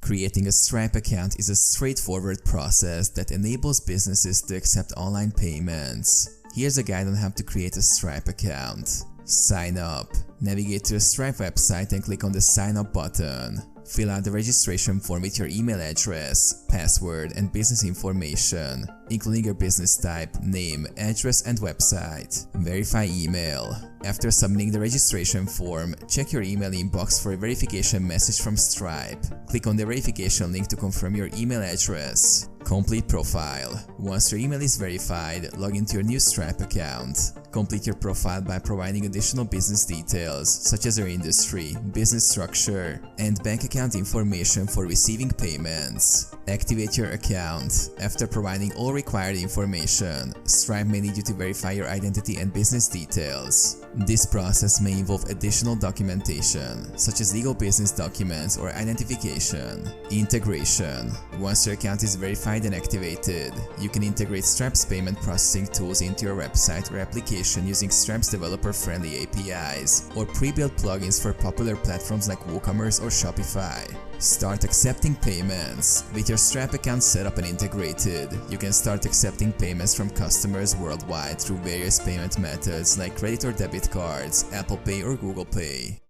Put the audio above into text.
Creating a Stripe account is a straightforward process that enables businesses to accept online payments. Here's a guide on how to create a Stripe account. Sign up. Navigate to a Stripe website and click on the Sign Up button. Fill out the registration form with your email address, password, and business information, including your business type, name, address, and website. Verify email. After submitting the registration form, check your email inbox for a verification message from Stripe. Click on the verification link to confirm your email address. Complete profile. Once your email is verified, log into your new Stripe account. Complete your profile by providing additional business details such as your industry, business structure, and bank account information for receiving payments. Activate your account. After providing all required information, Stripe may need you to verify your identity and business details. This process may involve additional documentation, such as legal business documents or identification. Integration. Once your account is verified and activated, you can integrate Stripe's payment processing tools into your website or application using Stripe's developer-friendly APIs or pre-built plugins for popular platforms like WooCommerce or Shopify. Start accepting payments. With your Stripe account set up and integrated, you can start accepting payments from customers worldwide through various payment methods like credit or debit cards, Apple Pay or Google Pay.